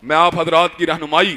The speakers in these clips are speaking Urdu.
میں آپ حضرات کی رہنمائی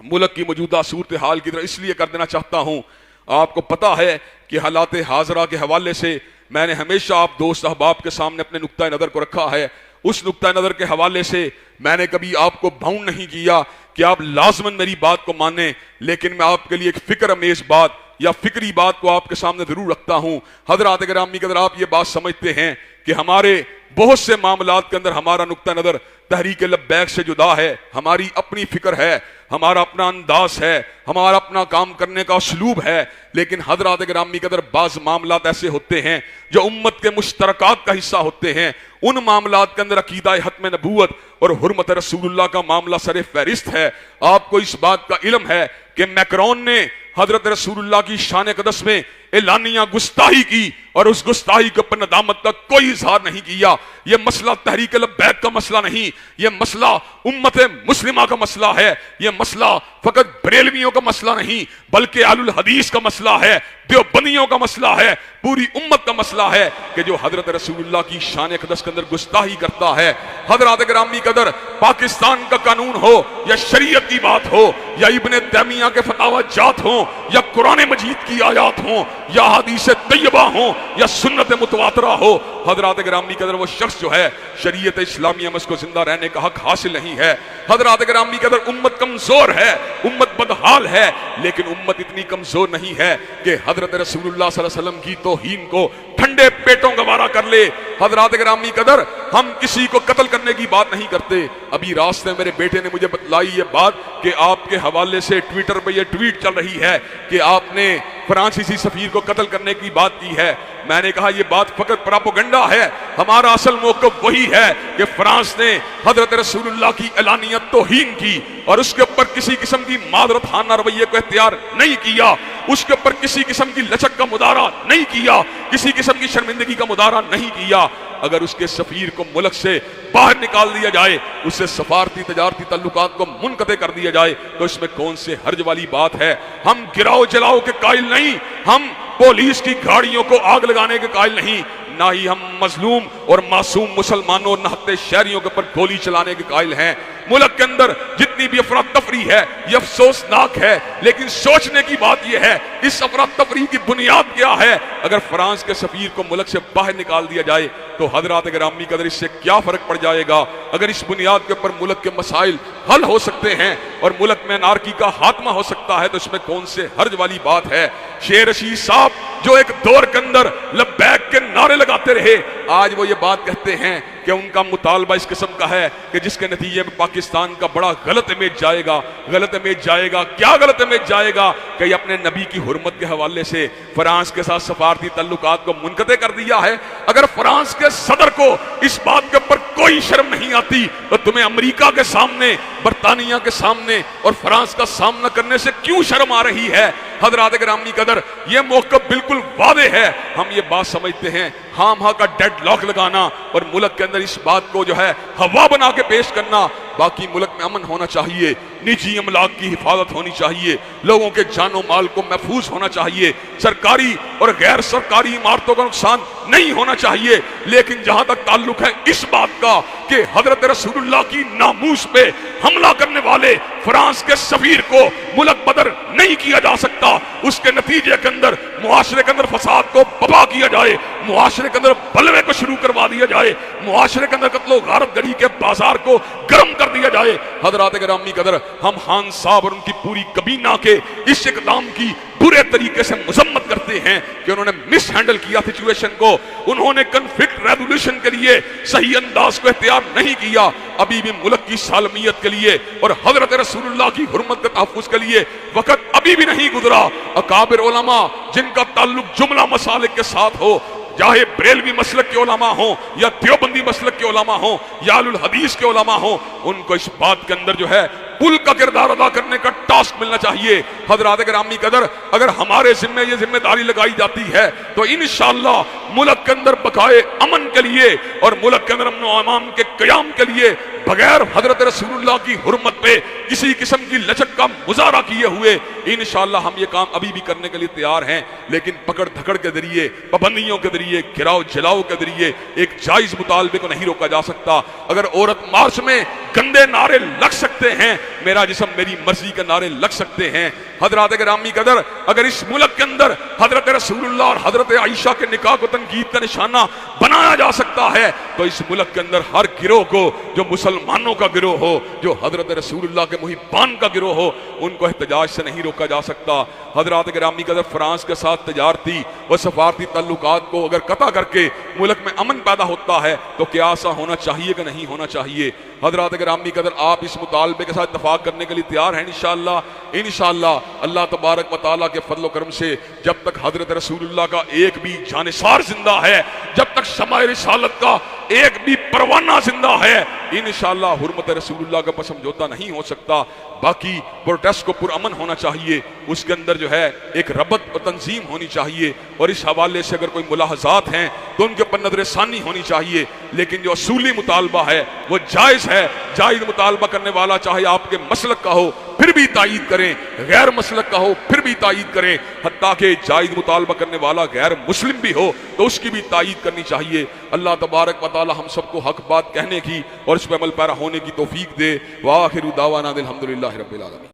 ملک کی موجودہ صورتحال کی طرح اس لیے کر دینا چاہتا ہوں. آپ کو پتا ہے کہ حالات حاضرہ کے حوالے سے میں نے ہمیشہ آپ دوست احباب کے سامنے اپنے نقطہ نظر کو رکھا ہے. اس نقطہ نظر کے حوالے سے میں نے کبھی آپ کو باؤنڈ نہیں کیا کہ آپ لازماً میری بات کو مانیں، لیکن میں آپ کے لیے ایک فکر امیز بات یا فکری بات کو آپ کے سامنے ضرور رکھتا ہوں. حضرات گرامی، اگر آپ یہ بات سمجھتے ہیں کہ ہمارے بہت سے معاملات کے اندر ہمارا نقطہ نظر تحریک لبیک سے جدا ہے، ہماری اپنی فکر ہے، ہمارا اپنا انداز ہے، ہمارا اپنا کام کرنے کا اسلوب ہے، لیکن حضرات گرامی کے اندر بعض معاملات ایسے ہوتے ہیں جو امت کے مشترکات کا حصہ ہوتے ہیں. ان معاملات کے اندر عقیدہ ختم نبوت اور حرمت رسول اللہ کا معاملہ سر فہرست ہے. آپ کو اس بات کا علم ہے کہ میکرون نے حضرت رسول اللہ کی شان اقدس میں اعلانیہ گستاخی کی اور اس گستاخی کے اوپر ندامت کا کوئی اظہار نہیں کیا. یہ مسئلہ تحریک لبیک کا مسئلہ نہیں، یہ مسئلہ امت مسلمہ کا مسئلہ ہے. یہ مسئلہ فقط بریلویوں کا مسئلہ نہیں بلکہ اہل الحدیث کا مسئلہ ہے، دیوبندیوں کا مسئلہ ہے، پوری امت کا مسئلہ ہے کہ جو حضرت رسول اللہ کی شان اقدس کے اندر گستاخی کرتا ہے. حضرات گرامی قدر، پاکستان کا قانون ہو یا شریعت کی بات ہو یا ابن تیمیہ کے فتاوی جات ہوں یا قرآن مجید کی آیات ہوں یا حدیث طیبہ ہوں یا سنت متواترہ ہو، حضرات گرامی قدر وہ شخص جو ہے شریعت اسلامیہ میں اس کو زندہ رہنے کا حق حاصل نہیں ہے. حضرات گرامی قدر، امت کمزور ہے، امت بدحال ہے، لیکن امت اتنی کمزور نہیں ہے کہ حضرت رسول اللہ صلی اللہ علیہ وسلم کی توہین کو ٹھنڈے پیٹوں گوارا کر لے. حضرات گرامی قدر، ہم کسی کو قتل کرنے کی بات نہیں کرتے. ابھی راستے میرے بیٹے نے مجھے بتلائی یہ بات کہ آپ کے حوالے سے ٹویٹر پہ یہ ٹویٹ چل رہی ہے کہ آپ نے فرانسیسی سفیر کو قتل کرنے کی بات کی ہے. میں نے کہا یہ بات فقط پراپوگنڈا ہے. ہمارا اصل موقف وہی ہے کہ فرانس نے حضرت رسول اللہ کی اعلانیہ توہین کی اور اس کے اوپر کسی قسم کی معذرت خانہ رویے کو اختیار نہیں کیا، اس کے اوپر کسی قسم کی لچک کا مظاہرہ نہیں کیا، کسی قسم کی شرمندگی کا مظاہرہ نہیں کیا. اگر اس کے سفیر کو ملک سے باہر نکال دیا جائے، اس سے سفارتی تجارتی تعلقات کو منقطع کر دیا جائے، تو اس میں کون سے حرج والی بات ہے؟ ہم گراؤ جلاؤ کے قائل نہیں، ہم پولیس کی گاڑیوں کو آگ لگانے کے قائل نہیں، نہ ہی ہم مظلوم اور معصوم مسلمانوں اور نہتے شہریوں کے اوپر گولی چلانے کے قائل ہیں. ملک کے اندر جتنی بھی افراتفری ہے یہ افسوسناک ہے، لیکن سوچنے کی بات یہ ہے اس افراتفری کی بنیاد کیا ہے؟ اگر فرانس کے سفیر کو ملک سے باہر نکال دیا جائے تو حضرات گرامی قدر اس سے کیا فرق پڑ جائے گا؟ اگر اس بنیاد کے اوپر ملک کے مسائل حل ہو سکتے ہیں اور ملک میں انارکی کا خاتمہ ہو سکتا ہے تو اس میں کون سے حرج والی بات ہے؟ شیر رشید صاحب جو ایک دور کے اندر لبیک کے نعرے لگاتے رہے، آج وہ یہ بات کہتے ہیں کہ ان کا مطالبہ اس قسم کا ہے کہ جس کے نتیجے میں پاکستان کا بڑا غلط امیج جائے گا. غلط امیج جائے گا، کیا غلط امیج جائے گا؟ کہ یہ اپنے نبی کی حرمت کے حوالے سے فرانس کے ساتھ سفارتی تعلقات کو منقطع کر دیا ہے. اگر فرانس کے صدر کو اس بات کے اوپر کوئی شرم نہیں آتی تو تمہیں امریکہ کے سامنے، برطانیہ کے سامنے اور فرانس کا سامنا کرنے سے کیوں شرم آ رہی ہے؟ حضرات گرامی قدر، یہ موقف بالکل واضح ہے. ہم یہ بات سمجھتے ہیں ہام ہاں کا ڈیڈ لاک لگانا اور ملک کے اندر اس بات کو جو ہے ہوا بنا کے پیش کرنا. باقی ملک میں امن ہونا چاہیے، نجی املاک کی حفاظت ہونی چاہیے، لوگوں کے جان و مال کو محفوظ ہونا چاہیے، سرکاری اور غیر سرکاری عمارتوں کا نقصان نہیں ہونا چاہیے. لیکن جہاں تک تعلق ہے اس بات کا کہ حضرت رسول اللہ کی ناموس پہ حملہ کرنے والے فرانس کے سفیر کو ملک بدر نہیں کیا جا سکتا، اس کے نتیجے کے اندر معاشرے کے اندر فساد کو بپا کیا جائے، معاشرے کے اندر بلوے کو شروع کروا دیا جائے، معاشرے کے اندر قتل و غارت گری کے بازار کو گرم کر دیا جائے. حضرات گرامی قدر، ہم خان صاحب اور ان کی پوری کابینہ کے اس اقدام کی برے طریقے سے مذمت کرتے ہیں کہ انہوں نے مس ہینڈل کیا سچویشن کو، انہوں نے کنفلکٹ ریزولوشن کے لیے صحیح انداز کو اختیار نہیں کیا. ابھی بھی ملک کی سالمیت کے لیے اور حضرت رسول اللہ کی حرمت کے تحفظ کے لیے وقت ابھی بھی نہیں گزرا. اکابر علماء جن کا تعلق جملہ مسالک کے ساتھ ہو، چاہے بریلوی مسلک کے علماء ہوں یا دیوبندی مسلک کے علماء ہوں یا اہل الحدیث کے علماء ہوں، ان کو اس بات کے اندر جو ہے پل کا کردار ادا کرنے کا ٹاسک ملنا چاہیے. حضرات گرامی قدر، اگر ہمارے ذمہ یہ ذمہ داری لگائی جاتی ہے تو انشاءاللہ ملک کے اندر بقائے امن کے لیے اور ملک کے اندر امن و امان کے قیام کے لیے بغیر حضرت رسول اللہ کی حرمت پہ کسی قسم کی لچک کا مظاہرہ کیے ہوئے انشاءاللہ ہم یہ کام ابھی بھی کرنے کے لیے تیار ہیں. لیکن پکڑ دھکڑ کے ذریعے، پابندیوں کے ذریعے، گراؤ جلاؤ کے ذریعے ایک جائز مطالبے کو نہیں روکا جا سکتا. اگر عورت مارچ میں گندے نعرے لگ سکتے ہیں، میرا جسم میری مرضی کے نعرے لگ سکتے ہیں۔ حضرات گرامی قدر، اگر اس ملک کے اندر حضرت رسول اللہ اور حضرت عائشہ کے نکاح کو تنقید کا نشانہ بنایا جا سکتا ہے، تو اس ملک کے اندر ہر گروہ کو، جو مسلمانوں کا گروہ ہو، جو حضرت رسول اللہ کے محبان کا گروہ ہو، ان کو احتجاج سے نہیں روکا جا سکتا۔ حضرات گرامی قدر، فرانس کے ساتھ تجارتی و سفارتی تعلقات کو اگر قطع کر کے ملک میں امن پیدا ہوتا ہے تو کیا ایسا ہونا چاہیے کہ نہیں ہونا چاہیے؟ حضرات گرامی قدر، آپ اس مطالبے کے ساتھ اتفاق کرنے کے لیے تیار ہیں انشاءاللہ؟ انشاءاللہ اللہ تبارک و تعالیٰ کے فضل و کرم سے جب تک حضرت رسول اللہ کا ایک بھی جانثار زندہ ہے، جب تک شمع رسالت کا ایک بھی پروانہ زندہ ہے، انشاءاللہ حرمت رسول اللہ کا سمجھوتا نہیں ہو سکتا۔ باقی پروٹیسٹ کو پرامن ہونا چاہیے، اس کے اندر جو ہے ایک ربط و تنظیم ہونی چاہیے، اور اس حوالے سے اگر کوئی ملاحظات ہیں تو ان کے پر نظر ثانی ہونی چاہیے، لیکن جو اصولی مطالبہ ہے وہ جائز ہے۔ جائز مطالبہ کرنے والا چاہے آپ کے مسلک کا ہو پھر بھی تائید کریں، غیر مسلک کا ہو پھر بھی تائید کریں، حتیٰ کہ جائز مطالبہ کرنے والا غیر مسلم بھی ہو تو اس کی بھی تائید کرنی چاہیے۔ اللہ تبارک و تعالی ہم سب کو حق بات کہنے کی اور اس پہ عمل پیرا ہونے کی توفیق دے۔ وآخر دعوانا الحمدللہ رب العالمین۔